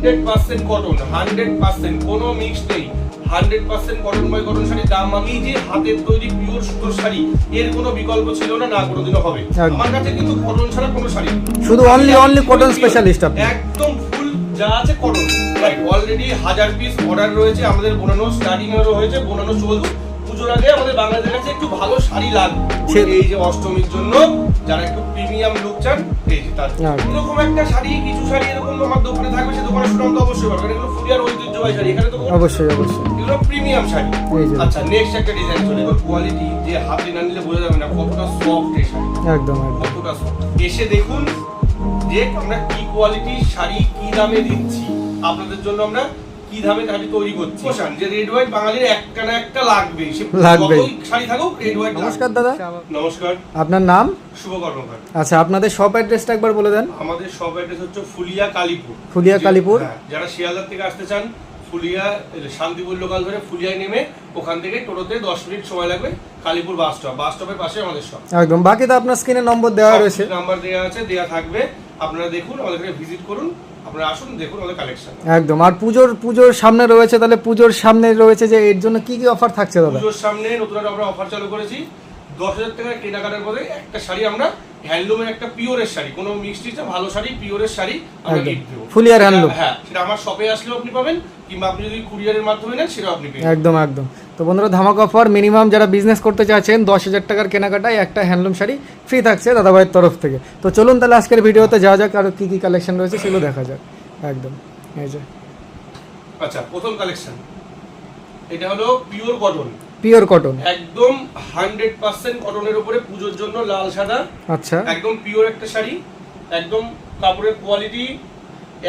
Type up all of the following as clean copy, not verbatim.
100% cotton, 100% কোনো mix নেই, 100% cotton by cotton sari. দাম আমি যে হাতের তৈরি পিওর সুতোর শাড়ি, এর কোনো বিকল্প ছিল না, না কোনোদিনও হবে। আমার কাছে কিন্তু কটন ছাড়া কোনো শাড়ি শুধু অনলি কটন স্পেশালিস্ট আপনি। একদম ফুল যা আছে কটন। অলরেডি 1000 পিস অর্ডার রয়েছে, আমাদের বোনানো স্টার্টিং এরও হয়েছে, বোনানো চলছে। পুজোর আগে আমাদের বাঙালিদের কাছে একটু ভালো শাড়ি লাগবে, এই যে অষ্টমীর জন্য যারা একটু প্রিমিয়াম লুক চান, এই যে তার এরকম একটা শাড়ি, কিছু শাড়ি এরকম আমার দোকানে থাকবে, সে দোকানের সুনাম তো অবশ্যই পারবে। এগুলো ফুলিয়ার ঐতিহ্যবাহী শাড়ি, এখানে তো অবশ্যই এগুলো প্রিমিয়াম শাড়ি। আচ্ছা নেক্সট একটা ডিজাইন চলে গেল। কোয়ালিটি যে হাতে না নিলে বোঝা যাবে না কতটা সফট এই শাড়ি, একদম কতটা সফট। এসে দেখুন যে আমরা কি কোয়ালিটির শাড়ি কি দামে দিচ্ছি, আপনাদের জন্য আমরা কি দামে শাড়ি তৈরি করছি। যে রেড হোয়াইট বাঙালির একটা না একটা লাগবে, সে যতই শাড়ি থাকুক রেড হোয়াইট। নমস্কার দাদা। নমস্কার। আপনার নাম? শুভ কর্মকার। আচ্ছা, আপনাদের শপ অ্যাড্রেসটা একবার বলে দেন। আমাদের শপ অ্যাড্রেস হচ্ছে ফুলিয়া কালীপুর। ফুলিয়া কালীপুর। যারা শিয়ালদা থেকে আসতে চান, ফুলিয়া শান্তিপুর লোকাল ধরে ফুলিয়ায় নেমে ওখান থেকে টোটোতে 10 মিনিট সময় লাগবে, কালীপুর বাস স্টপ, বাস স্টপের পাশে আমাদের শপ। একদম। বাকি তো আপনার স্ক্রিনে নম্বর দেওয়া রয়েছে, নাম্বার দেওয়া আছে, দেওয়া থাকবে। আপনারা দেখুন, আমাদের এখানে ভিজিট করুন, আপনারা আসুন, দেখুন আমাদের কালেকশন। একদম। আর পুজোর সামনে রয়েছে, তাহলে পুজোর সামনে রয়েছে যে এর জন্য কি কি অফার থাকছে দাদা? পুজোর সামনে নতুন একটা আমরা অফার চালু করেছি। 10,000 টাকার কেনাকাটার পরে একটা শাড়ি আমরা হ্যান্ডলুমের একটা পিওরের শাড়ি, কোনো মিক্সড না, ভালো শাড়ি, পিওরের শাড়ি আমরা গিফট দেব। ফুলিয়ার হ্যান্ডলুম। হ্যাঁ, সেটা আমার শপে আসলেও আপনি পাবেন, কিংবা আপনি যদি কুরিয়ারের মাধ্যমে নেন সেটাও আপনি পেয়ে যাবেন। একদম একদম। তো বন্ধুরা, ধামাকা অফার। মিনিমাম যারা বিজনেস করতে চাচ্ছেন 10,000 টাকার কেনাকাটায় একটা হ্যান্ডলুম শাড়ি ফ্রি থাকছে দাদাভাইয়ের তরফ থেকে। তো চলুন তাহলে আজকের ভিডিওতে যাওয়া যাক, আর কি কি কালেকশন রয়েছে সেগুলো দেখা যাক। একদম। এই যে আচ্ছা, প্রথম কালেকশন এটা হলো পিওর কটন। পিওর কটন, একদম 100% কটনের উপরে পুজোর জন্য লাল সাদা। আচ্ছা, একদম পিওর একটা শাড়ি, একদম কাপড়ের quality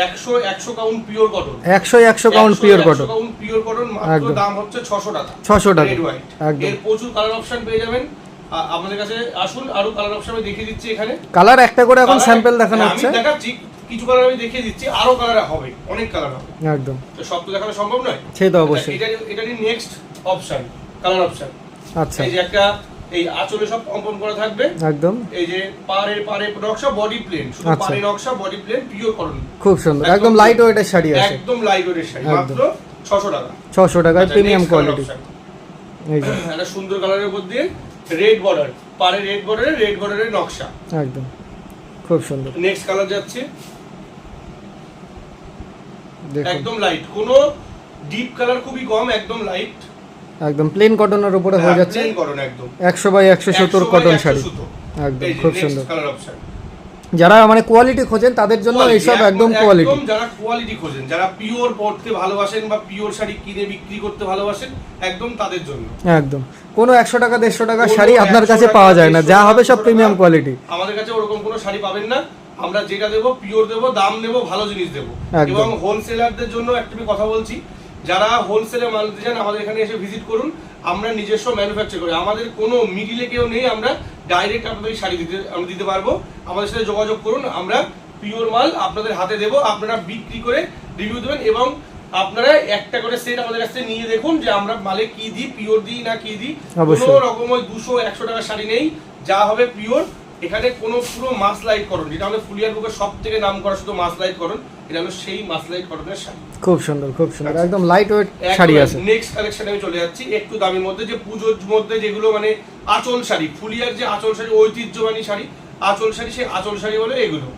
100 count pure cotton. 100 count pure cotton. 100 count pure cotton, মাত্র দাম হচ্ছে 600 টাকা। 600 টাকা। Red white. এর প্রচুর কালার অপশন পেয়ে যাবেন। আমাদের কাছে আসুন, আরো কালার অপশন আমি দেখিয়ে দিচ্ছি। এখানে কালার একটা করে এখন স্যাম্পল দেখানো হচ্ছে। আমি দেখাচ্ছি, কিছু কালার আমি দেখিয়ে দিচ্ছি, আরো কালার হবে, অনেক কালার হবে। একদম। তো সব তো দেখানো সম্ভব নয়, সে তো অবশ্যই। এটারই নেক্সট অপশন, কালার অপশন। আচ্ছা, এই যে একটা, এই আঁচলে সব কম্পাউন্ড করা থাকবে। একদম। এই যে পাড়ে নকশা, বডি প্লেন, শুধু পাড়ে নকশা, বডি প্লেন, পিওর কটন। খুব সুন্দর, একদম লাইট ওয়েটের শাড়ি আছে। একদম লাইট ওয়েটের শাড়ি, মাত্র 600 টাকা। 600 টাকায় প্রিমিয়াম কোয়ালিটি। এই যে একটা সুন্দর কালারের উপর দিয়ে রেড বর্ডার, পাড়ে রেড বর্ডারের নকশা, একদম খুব সুন্দর। নেক্সট কালার যাচ্ছে একদম লাইট, কোনো ডিপ কালার খুবই কম, একদম লাইট, একদম প্লেন কটনের উপরে হয়ে যাচ্ছে। প্লেন কটন, একদম 100 বাই 170 কটন শাড়ি, একদম খুব সুন্দর। Colour option. যারা মানে কোয়ালিটি খোঁজেন তাদের জন্য এইসব একদম কোয়ালিটি। যারা কোয়ালিটি খোঁজেন, যারা পিওর পড়তে ভালোবাসেন বা পিওর শাড়ি কিনে বিক্রি করতে ভালোবাসেন, একদম তাদের জন্য। একদম কোনো 100 টাকা 150 টাকা শাড়ি আপনার কাছে পাওয়া যায় না, যা হবে সব প্রিমিয়াম কোয়ালিটি। আমাদের কাছে ওরকম কোনো শাড়ি পাবেন না। আমরা যেটা দেবো পিওর দেবো, দাম দেবো, ভালো জিনিস দেবো। এবং হোলসেলারদের জন্য একটা কথা বলছি, যারা হোলসেলে মাল দিতে চান আমাদের এখানে এসে ভিজিট করুন। আমরা নিজস্ব ম্যানুফ্যাকচার করি, আমাদের কোনো মিডিলে কেউ নেই, আমরা ডাইরেক্ট আপনাদের শাড়ি দিতে পারবো। আমাদের সাথে যোগাযোগ করুন, আমরা পিওর মাল আপনাদের হাতে দেবো, আপনারা বিক্রি করে রিভিউ দেবেন। এবং আপনারা একটা করে সেট আমাদের কাছে নিয়ে দেখুন যে আমরা মালে কি দিই, পিওর দিই না কি দিই। কোনো রকম ওই 200-100 টাকার শাড়ি নেই, যা হবে পিওর। এখানে কোনো পুরো মাসলাইট কটন, যেটা আমাদের ফুলিয়ার বুকের সব থেকে নাম করা শুধু মাসলাইট কটন, এটা হলো সেই মাসলাইট কটনের শাড়ি। খুব সুন্দর, খুব সুন্দর, একদম লাইট ওয়েট শাড়ি আছে। নেক্সট কালেকশনে আমি চলে যাচ্ছি একটু দামের মধ্যে, যে পুজোর মধ্যে যেগুলো মানে আঁচল শাড়ি, ফুলিয়ার যে আঁচল শাড়ি, ঐতিহ্যবাহী শাড়ি, আঁচল শাড়ি, সেই আঁচল শাড়ি বলে এগুলো।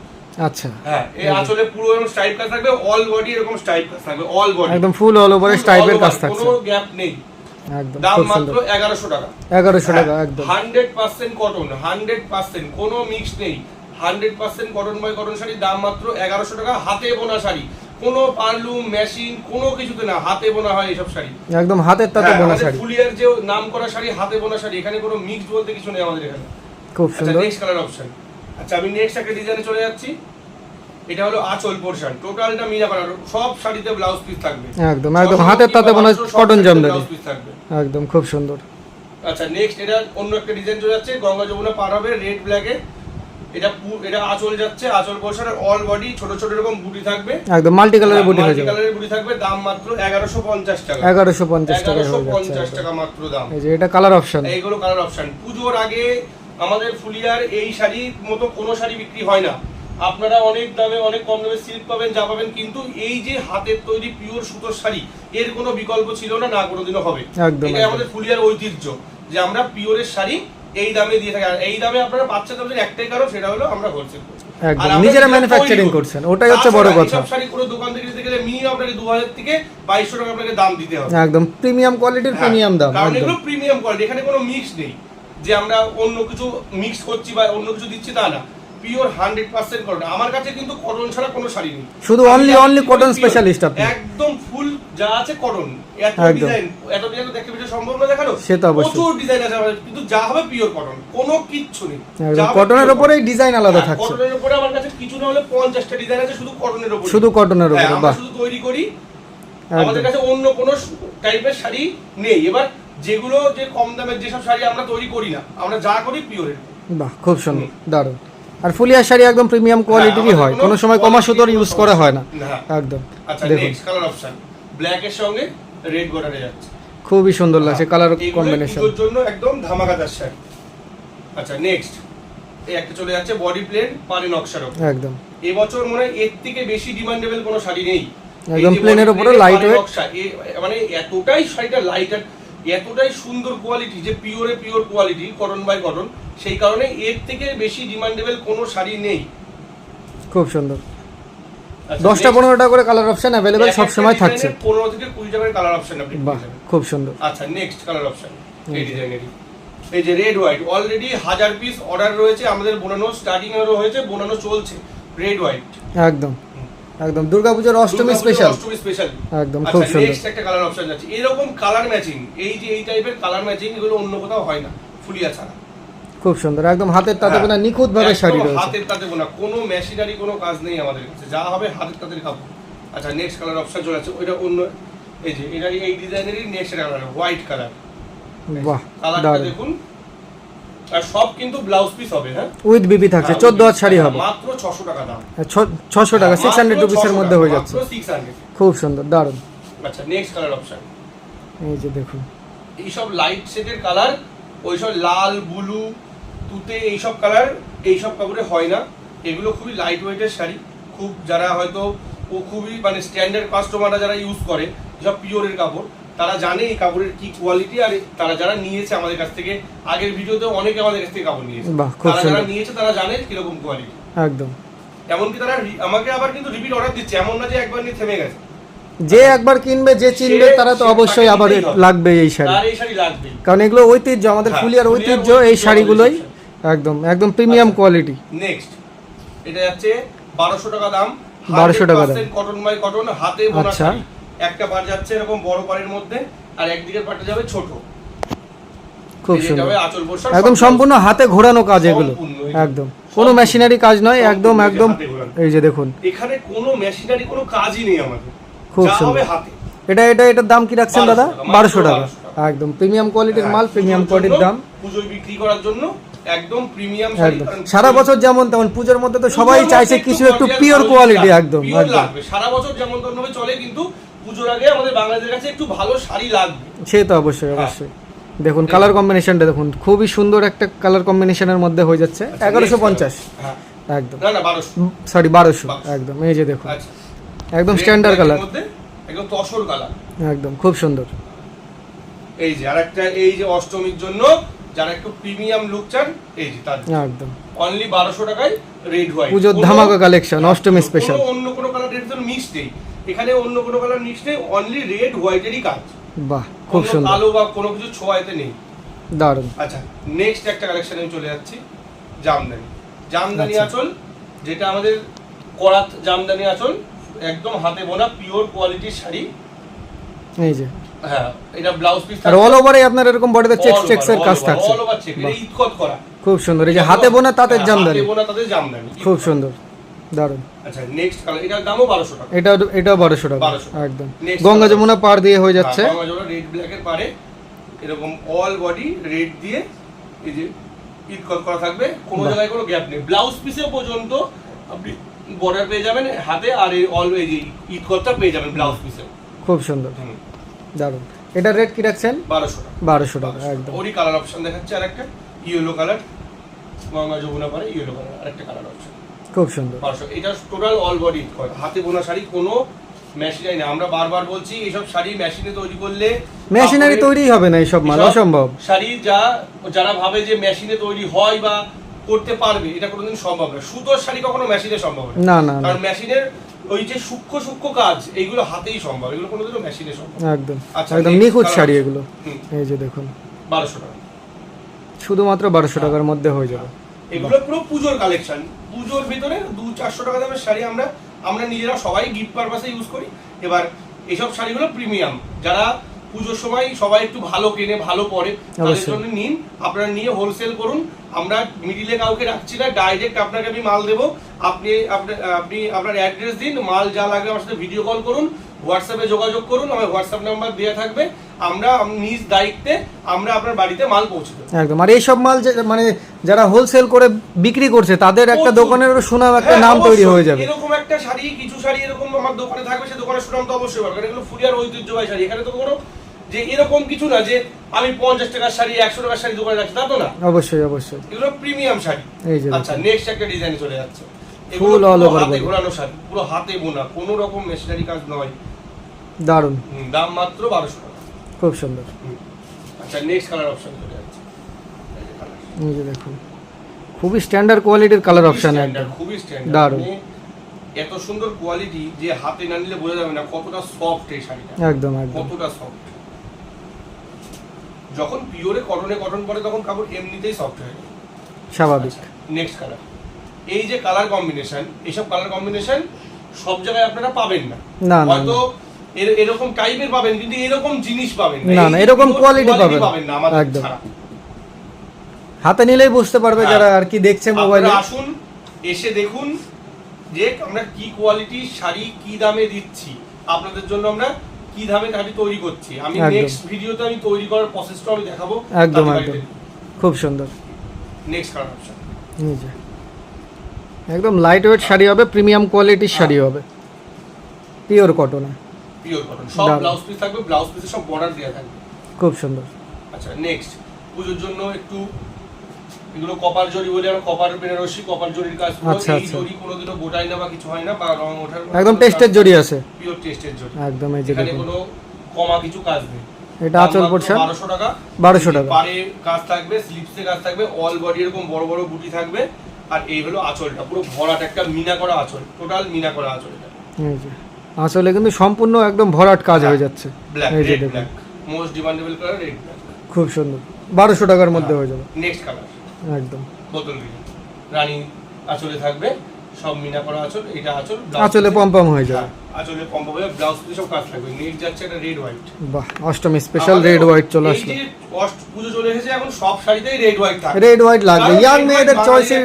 আচ্ছা, হ্যাঁ, এই আঁচলে পুরো এরকম স্ট্রাইপ কাজ থাকবে, অল বডি এরকম স্ট্রাইপ কাজ থাকবে, অল বডি একদম ফুল অল ওভারে স্ট্রাইপের কাজ থাকছে, কোনো গ্যাপ নেই। একদম দাম খুব মাত্র সুন্দর। 1100 টাকা। 1100 টাকা, একদম 100% কটন, 100% কোনো মিক্স নেই, 100% কটন বাই কটন শাড়ি। দাম মাত্র 1100 টাকা। হাতে বোনা শাড়ি, কোনো পারলুম মেশিন কোনো কিছুতে না, হাতে বোনা হয় এইসব শাড়ি, একদম হাতের তাতে বোনা শাড়ি। ফুলিয়ার যে নাম করা শাড়ি, হাতে বোনা শাড়ি, এখানে কোনো মিক্স বলতে কিছু নেই আমাদের এখানে। খুব সুন্দর। Next colour option. আচ্ছা, আমি নেক্সট একটা ডিজাইনে চলে যাচ্ছি। এটা হলো আঁচল পোরশন, টোটালটা মিনা কালার, সব শাড়িতে ব্লাউজ পিস থাকবে, একদম একদম হাতের তাতে বোনা কটন জামদানি, একদম খুব সুন্দর। আচ্ছা, নেক্সট এটা অন্য একটা ডিজাইন চলে যাচ্ছে, গঙ্গা যমুনা পার হবে, রেড ব্ল্যাকে। এটা আঁচল যাচ্ছে, আঁচল পোরশনের অল বডি ছোট ছোট এরকম বুটি থাকবে, একদম মাল্টি কালারের বুটি হয়ে যাবে, মাল্টি কালারের বুটি থাকবে। দাম মাত্র 1150 টাকা। 1150 টাকা হয়ে যাচ্ছে, 1150 টাকা মাত্র দাম। এই যে এটা কালার অপশন, এইগুলো কালার অপশন। পুজোর আগে আমাদের ফুলিয়ার এই শাড়ির মতো কোনো শাড়ি বিক্রি হয় না। আপনারা অনেক দামে অনেক কম দামে সিল্ক পাবেন, যা পাবেন, কিন্তু এই যে হাতের তৈরি পিওর সুতোর শাড়ি, এর কোনো বিকল্প ছিল না, না কোনোদিনও হবে। এটাই আমাদের ফুলিয়ার ঐতিহ্য যে আমরা পিওরের শাড়ি এই দামে দিয়ে থাকি। আর এই দামে আপনারা পাচ্ছেন তাদের একটাই কারণ, সেটা হলো আমরা হোলসেল করছি, একদম নিজেরা ম্যানুফ্যাকচারিং করছেন, ওটাই হচ্ছে বড় কথা। সব শাড়ি কোনো দোকান থেকে নিতে গেলে মিনিমাম আপনাকে 2000 থেকে 2200 টাকা আপনাকে দাম দিতে হবে, একদম প্রিমিয়াম কোয়ালিটির প্রিমিয়াম দাম, কারণ একদম এগুলো প্রিমিয়াম কোয়ালিটি। এখানে কোনো মিক্স নেই যে আমরা অন্য কিছু মিক্স করছি বা অন্য কিছু দিচ্ছি, তা না, পিওর 100% কটন। আমার কাছে কিন্তু কটন ছাড়া কোনো শাড়ি নেই, শুধু অনলি কটন স্পেশালিস্ট আপনি, একদম ফুল যা আছে কটন। এত ডিজাইন তো দেখতে পেতে সম্ভব না দেখানো, সে তো অবশ্যই, প্রচুর ডিজাইন আছে আমাদের, কিন্তু যা হবে পিওর কটন, কোনো কিচ্ছু নেই। একদম কটনের উপরেই ডিজাইন আলাদা থাকছে। কটনের উপরে আমার কাছে কিছু না হলে 50টা ডিজাইন আছে শুধু কটনের উপরে, শুধু কটনের উপরে। আমরা শুধু তৈরি করি, আমাদের কাছে অন্য কোনো টাইপের শাড়ি নেই। এবার যেগুলো যে কম দামের যেসব শাড়ি আমরা তৈরি করি না, আমরা যা করি পিওরের। বাহ, খুব সুন্দর, দারুণ। আর ফুলিয়ার শাড়ি একদম প্রিমিয়াম কোয়ালিটিরই হয়, কোনো সময় কমা সুতোর ইউজ করা হয় না, একদম। আচ্ছা, নেক্সট কালার অপশন ব্ল্যাক এর সঙ্গে রেড বর্ডারে যাচ্ছে, খুবই সুন্দর লাগছে কালার কম্বিনেশন, এর জন্য একদম ধামাকাদার শাড়ি। আচ্ছা, নেক্সট এই একটা চলে যাচ্ছে বডি প্লেন পারে নকশার উপর, একদম এবছর মনে হয় এর থেকে বেশি ডিমান্ডেবল কোনো শাড়ি নেই, একদম প্লেনের উপরে লাইট ওয়েট নকশা। মানে এতটাই শাড়িটা লাইট আর এতটাই সুন্দর কোয়ালিটি যে pure quality, cotton by cotton, সেই কারণে এর থেকে বেশি ডিমান্ডেবল কোনো শাড়ি নেই। খুব সুন্দর। 10টা 15টা করে কালার অপশন अवेलेबल সব সময় থাকছে, 15 থেকে 20 টাকার কালার অপশন আপনি বাহ, খুব সুন্দর। আচ্ছা, নেক্সট কালার অপশন এই ডিজাইনেরই, এই যে red white, already 1000 piece order রয়েছে আমাদের, বোনানো স্টার্টিং এরও হয়েছে, বোনানো চলছে, রেড হোয়াইট একদম একদম দুর্গাপূজার অষ্টমী স্পেশাল, একদম খুব সুন্দর। নেক্সট একটা কালার অপশন আছে, এরকম কালার ম্যাচিং, এই যে এই টাইপের কালার ম্যাচিং, এগুলো অন্য কোথাও হয় না ফুলিয়া ছাড়া। খুব সুন্দর, একদম হাতের তাতে বোনা নিখুঁত ভাবে শাড়ি রয়েছে, হাতের তাতে বোনা, কোনো মেশিনারি কোনো কাজ নেই আমাদের কাছে, যা হবে হাতের তাতে কাপড়। আচ্ছা, নেক্সট কালার অপশন চলে যাচ্ছে, ওইটা অন্য, এই যে এটারই এই ডিজাইনেরই নেক্সট কালার হোয়াইট কালার, বাহ, কালারটা দেখুন। আর সব কিন্তু ব্লাউজ পিস হবে, হ্যাঁ উইথ বিবি থাকছে, 14 হাত শাড়ি হবে, মাত্র 600 টাকা দাম, 600 টাকা, 600 রুপিসের মধ্যে হয়ে যাচ্ছে, মাত্র 600। খুব সুন্দর, দারুণ। আচ্ছা, নেক্সট কালার অপশন, এই যে দেখুন, এই সব লাইট শেডের কালার, ওই সব লাল ব্লু তুতে এইসব কালার এইসব কাপড়ে হয় না, এগুলো খুবই লাইট ওয়েটের শাড়ি, খুব যারা হয়তো খুবই মানে স্ট্যান্ডার্ড কাস্টমাররা যারা ইউজ করে সব পিওরের কাপড়, তারা জানে এই কাপড়ের কি কোয়ালিটি, আর তারা যারা নিয়েছে আমাদের কাছ থেকে, আগের ভিডিওতে অনেকে আমাদের কাছ থেকে কাপড় নিয়েছে, তারা যারা নিয়েছে তারা জানে কিরকম কোয়ালিটি, একদম। এমনকি তারা আমাকে আবার কিন্তু রিপিট অর্ডার দিচ্ছে, এমন না যে একবার নিয়ে থেমে গেছে, যে একবার কিনবে, যে চিনবে, তারা তো অবশ্যই আবার লাগবে এই শাড়ি, তার এই শাড়ি লাগবে, কারণ এগুলো ঐতিহ্য, আমাদের ফুলিয়ার ঐতিহ্য এই শাড়িগুলোই, একদম একদম প্রিমিয়াম কোয়ালিটি। নেক্সট এটা যাচ্ছে 1200 টাকা দাম, 1200 টাকা দাম, কটন বাই কটন, হাতে বোনা শাড়ি। একটা পার যাচ্ছে এরকম বড় পাড়ের মধ্যে, আর একদিকের পাটটা যাবে ছোট, খুব সুন্দর, আঁচল বর্ষা, একদম সম্পূর্ণ হাতে ঘোরানো কাজ এগুলো, একদম কোনো মেশিনারি কাজ নয়, একদম একদম। এই যে দেখুন, এখানে কোনো মেশিনারি কোনো কাজই নেই আমাদের, খুব সুন্দর। হাতে এটার দাম কি রাখছেন দাদা? 1200 টাকা, একদম প্রিমিয়াম কোয়ালিটির মাল, প্রিমিয়াম কোয়ালিটির দাম, পুজোয় বিক্রি করার জন্য একদম প্রিমিয়াম শাড়ি। সারা বছর যেমন তেমন, পুজোর মধ্যে তো সবাই চাইছে কিছু একটু পিওর কোয়ালিটি, একদম একদম সারা বছর যেমন তেমন চলে, কিন্তু পুজোর আগে আমাদের বাঙালিদের কাছে একটু ভালো শাড়ি লাগবে, সে তো অবশ্যই অবশ্যই। দেখুন কালার কম্বিনেশনটা দেখুন, খুবই সুন্দর একটা কালার কম্বিনেশনের মধ্যে হয়ে যাচ্ছে, 1150, একদম, না না 1200, সরি 1200, একদম। এই যে দেখুন, একদম স্ট্যান্ডার্ড কালার, একদম তসর কালার, একদম খুব সুন্দর। এই যে আরেকটা, এই যে অষ্টমীর জন্য যারা একটু প্রিমিয়াম লুক চান, এই যে তার একদম অনলি 1200 টাকায় রেড হোয়াইট, পুজোর ধামাকা কালেকশন, অষ্টমী স্পেশাল, অন্য কোনো কালার রেড মিক্স নেই এখানে, অন্য কোনো কালার মিক্স নেই, অনলি রেড হোয়াইটেরই কাজ, বাহ, খুব সুন্দর, কালো বা কোনো কিছু ছোঁয়াতে নেই, দারুণ। আচ্ছা, নেক্সট একটা কালেকশনে আমি চলে যাচ্ছি, জামদানি আঁচল, যেটা আমাদের করাত জামদানি আঁচল, একদম হাতে বোনা পিওর কোয়ালিটির শাড়ি, এই যে, হ্যাঁ, এটা ব্লাউজ পিস, আর অল ওভারে আপনার এরকম বডিতে চেকস এর কাজ থাকছে, অল ওভার চেক, এটা ইতকত করা, খুব সুন্দর। এই যে হাতে বোনা তাঁতের জামদানি, হাতে বোনা তাঁতের জামদানি, খুব সুন্দর, দারুণ। আচ্ছা, নেক্সট কালার, এটার দামও 1200 টাকা, এটাও 1200 টাকা, একদম গঙ্গা যমুনা পার দিয়ে হয়ে যাচ্ছে, গঙ্গা যমুনা রেড ব্ল্যাক এর পারে, এরকম অল বডি রেড দিয়ে, এই যে ইতকত করা থাকবে, কোনো জায়গায় কোনো গ্যাপ নেই, ব্লাউজ পিসে পর্যন্ত আপনি বর্ডার পেয়ে যাবেন হাতে, আর এই অল এই যে ইতকতটা পেয়ে যাবেন ব্লাউজ পিসে, খুব সুন্দর, দারুণ। এটা রেট কি রাখছেন? 1200 টাকা, 1200 টাকা, একদম। ওরই কালার অপশন দেখাচ্ছে, আরেকটা ইয়েলো কালার, গঙ্গা যমুনা পারে ইয়েলো কালার, আরেকটা কালার অপশন, খুব সুন্দর। 1200 এটা টোটাল অল বডি হাতে বোনা শাড়ি, কোনো মেশিনারি না। আমরা বারবার বলছি এইসব শাড়ি মেশিনে তৈরি করলে মেশিনারি তৈরি হবে না, এইসব মাল অসম্ভব। শাড়ি যারা ভাবে যে মেশিনে তৈরি হয় বা করতে পারবে, এটা কোনোদিন সম্ভব না। সুতোর শাড়ি কখনো মেশিনে সম্ভব না, না, কারণ মেশিনের ওই যে সূক্ষ্ম সূক্ষ্ম কাজ এইগুলো হাতেই সম্ভব, এগুলো কোনোদিনও মেশিনে সম্ভব। একদম আচ্ছা, একদম নিখুঁত শাড়ি এগুলো। এই যে দেখুন 1200 টাকা, শুধুমাত্র 1200 টাকার মধ্যে হয়ে যাবে। এগুলো পুরো পুজোর কালেকশন। পুজোর ভিতরে 200-400 টাকা দামের শাড়ি আমরা নিজেরা সবাই গিফট পারপাসে ইউজ করি। এবার এইসব শাড়িগুলো প্রিমিয়াম, যারা পুজোর সময় সবাই একটু ভালো কেনে ভালো পরে, তাদের জন্য নিন। আপনারা নিয়ে হোলসেল করুন, আমরা মিডিলে কাউকে রাখছি না, ডাইরেক্ট আপনাকে আমি মাল দেবো। আপনি আপনার অ্যাড্রেস দিন, মাল যা লাগবে আমার সাথে ভিডিও কল করুন, হোয়াটসঅ্যাপে যোগাযোগ করুন, আমার হোয়াটসঅ্যাপ নাম্বার দেওয়া থাকবে। আমরা নিজ দায়িত্বে আমরা আপনার বাড়িতে মাল পৌঁছে দেবো একদম। আর এইসব মাল মানে যারা হোলসেল করে বিক্রি করছে তাদের একটা দোকানের সুনাম, একটা নাম তৈরি হয়ে যাবে। এরকম একটা শাড়ি, কিছু শাড়ি এরকম আমার দোকানে থাকবে, সে দোকানের সুনাম তো অবশ্যই পাবে। এগুলো ফুরিয়ার ঐতিহ্যবাহী শাড়ি, এখানে তো কোনো যে এরকম কিছু না যে আমি 50 টাকার শাড়ি 100 টাকার শাড়ি দোকানে রাখছি, তা তো না। অবশ্যই অবশ্যই, এগুলো প্রিমিয়াম শাড়ি। এই যে আচ্ছা, নেক্সট একটা ডিজাইন চলে যাচ্ছে, ফুল অল ওভার হাতে ঘোরানো শাড়ি, পুরো হাতে বোনা, কোনো রকম মেশিনারি কাজ নয়। দারুন, দাম মাত্র 1200 টাকা। খুব সুন্দর। আচ্ছা, নেক্সট কালার অপশন চলে যাচ্ছে, এই যে দেখুন খুবই স্ট্যান্ডার্ড কোয়ালিটির কালার অপশন, একদম খুবই স্ট্যান্ডার্ড, দারুন। এত সুন্দর কোয়ালিটি যে হাতে না নিলে বোঝা যাবে না কতটা সফট এই শাড়িটা, একদম একদম কতটা সফট। যখন পিওরে কটন পরে তখন কাপড় এমনিতেই সফট হয়ে যায়, স্বাভাবিক। নেক্সট কালার, এই যে কালার কম্বিনেশন, এইসব কালার কম্বিনেশন সব জায়গায় আপনারা পাবেন না। না, হয়তো এরকম টাইপের পাবেন, কিন্তু এরকম জিনিস পাবেন না, না এরকম কোয়ালিটি পাবেন না আমাদের একদম। ছাড়া। হাতে নিলেই বুঝতে পারবে যারা আর কি দেখছে মোবাইলে। আসুন, এসে দেখুন যে আমরা কি কোয়ালিটির শাড়ি কি দামে দিচ্ছি, আপনাদের জন্য আমরা কি দামে শাড়ি তৈরি করছি। আমি নেক্সট ভিডিওতে আমি তৈরি করার প্রসেসটা আমি দেখাবো। একদম একদম, খুব সুন্দর। নেক্সট কালার অপশন, এই যে একদম লাইট ওয়েট শাড়ি হবে, প্রিমিয়াম কোয়ালিটির শাড়ি হবে, পিওর কটনে, পিওর কটন। সব ব্লাউজ পিস থাকবে, ব্লাউজ পিসে সব বর্ডার দেওয়া থাকবে, খুব সুন্দর। আচ্ছা, নেক্সট পুজোর জন্য একটু এগুলো কপার জরি বলে, আমরা কপার বেনারসি কপার জরির কাজ করব। এই জরি কোনোদিনও গোটায় না বা কিছু হয় না, বা রং ওঠার একদম টেস্টের জরি আছে, পিওর টেস্টের জরি একদম। এই যে এখানে কোনো কমা কিছু কাজ নেই। এটা আঁচল পোরশন 1200 টাকা, 1200 টাকা। পারে কাজ থাকবে, স্লিপসে কাজ থাকবে, অল বডি এরকম বড় বড় বুটি থাকবে। আর এই হলো আঁচলটা, পুরো ভরাট একটা মিনা করা আঁচল, টোটাল মিনা করা আঁচল। এটা এই যে আঁচলে কিন্তু সম্পূর্ণ একদম ভরাট কাজ হয়ে যাচ্ছে। এই যে দেখুন, most demandable colour red black, খুব সুন্দর, 1200 টাকার মধ্যে হয়ে যাবে। নেক্সট কালার একদম বোতল গ্রিন, রানী আঁচলে থাকবে, সব মিনা করা আঁচল। এটা আঁচল, আঁচলে পম্পম হয়ে যাবে, আঁচলে পম্প হয়ে ব্লাউজ পিস সব কাজ থাকবে। নেক্সট যাচ্ছে একটা রেড হোয়াইট। বাহ, অষ্টমী স্পেশাল রেড হোয়াইট চলে আসলো। এই যে পুজো চলে এসেছে, এখন সব শাড়িতেই রেড হোয়াইট থাকে। রেড হোয়াইট লাগবে, ইয়াং মেয়েদের চয়েসে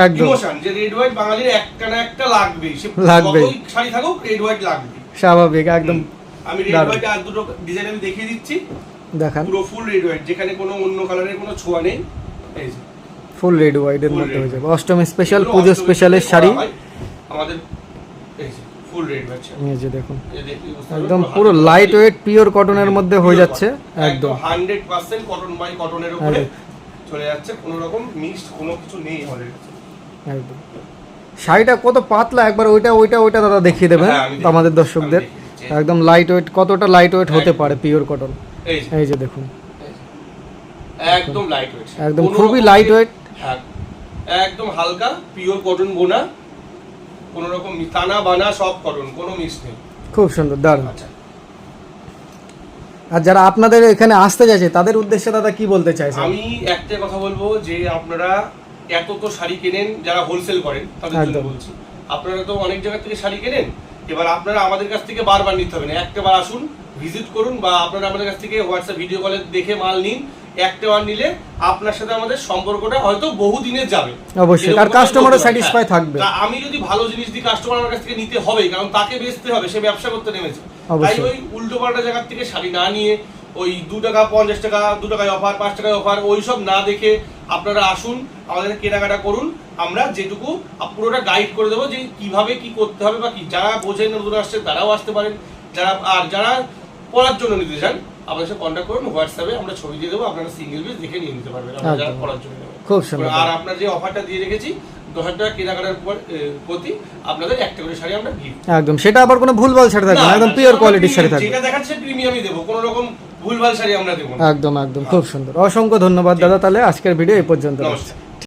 একদম ইমোশন, যে রেড হোয়াইট বাঙালির একটা না একটা লাগবেই, সে লাগবেই, যতই শাড়ি থাকুক রেড হোয়াইট লাগবে, স্বাভাবিক একদম। আমি রেড হোয়াইট আর দুটো ডিজাইন আমি দেখিয়ে দিচ্ছি, দেখান। পুরো ফুল রেড হোয়াইট, যেখানে কোনো অন্য কালারের কোনো ছোঁয়া নেই। এই যে ফুল রেড হোয়াইটের মধ্যে হয়ে যাবে, অষ্টমী স্পেশাল, পুজো স্পেশালের শাড়ি আমাদের। এই যে ফুল রেড হোয়াইট, এই যে দেখুন একদম পুরো লাইট ওয়েট পিওর কটনের মধ্যে হয়ে যাচ্ছে, একদম 100% কটন বাই কটনের উপরে চলে যাচ্ছে, কোনো রকম মিক্সড কোনো কিছু নেই আমাদের কাছে। একদম শাড়িটা কত পাতলা, একবার ওইটা দাদা দেখিয়ে দেবেন আমাদের দর্শকদের। একদম লাইট ওয়েট, কতটা লাইট ওয়েট হতে পারে পিওর কটন। এই যে দেখুন একদম লাইট ওয়েট, একদম খুবই লাইট ওয়েট, একদম হালকা পিওর কটন বোনা, কোনো রকম টানা বানা, সব কটন, কোনো মিক্স নেই, খুব সুন্দর, দারুণ। আচ্ছা, আর যারা আপনাদের এখানে আসতে যাচ্ছে তাদের উদ্দেশ্যে দাদা কি বলতে চাইছেন? আমি একটা কথা বলবো যে আপনারা এত তো শাড়ি কেনেন, যারা হোলসেল করেন তাদের জন্য বলছি, আপনারা তো অনেক জায়গা থেকে শাড়ি কেনেন, এবার আপনারা আমাদের কাছ থেকে বারবার নিতে হবে না, একটাবার আসুন, ভিজিট করুন, বা আপনারা আমাদের কাছ থেকে হোয়াটসঅ্যাপ ভিডিও কলে দেখে মাল নিন। একটাবার নিলে আপনার সাথে আমাদের সম্পর্কটা হয়তো বহু দিনের যাবে, অবশ্যই, আর কাস্টমারও স্যাটিসফাই থাকবে। আমি যদি ভালো জিনিস দিই, কাস্টমার আমার কাছ থেকে নিতে হবে, কারণ তাকে বেচতে হবে, সে ব্যবসা করতে নেমেছে। তাই ওই উল্টো পাল্টা জায়গা থেকে শাড়ি না নিয়ে ওই 2 টাকা 50 টাকা 2 টাকায় অফার 5 টাকায় অফার ওইসব না দেখে আপনারা আসুন, আমাদের কেনাকাটা করুন, আমরা যেটুকু পুরোটা গাইড করে দেবো যে কিভাবে কি করতে হবে, বা কি যারা বোঝেন নতুন আসছে তারাও আসতে পারেন, যারা পড়ার জন্য নিতে চান আমাদের সাথে কন্ট্যাক্ট করুন, হোয়াটসঅ্যাপে আমরা ছবি দিয়ে দেবো, আপনারা সিঙ্গেল পিস দেখে নিয়ে নিতে পারবেন, যারা পড়ার জন্য নেবেন। খুব সুন্দর। আর আপনার যে অফারটা দিয়ে রেখেছি 10,000 টাকা কেনাকাটার পর প্রতি আপনাদের একটা করে শাড়ি আমরা গিফট। একদম, সেটা আবার কোনো ভুলভাল শাড়ি থাকবে না, একদম পিওর কোয়ালিটির শাড়ি থাকবে। যেটা দেখাচ্ছে প্রিমিয়ামই দেবো, কোনো রকম ভুলভাল শাড়ি আমরা দেবো না। একদম একদম, খুব সুন্দর। অসংখ্য ধন্যবাদ দাদা, তাহলে আজকের ভিডিও এই পর্যন্ত। নমস্কার।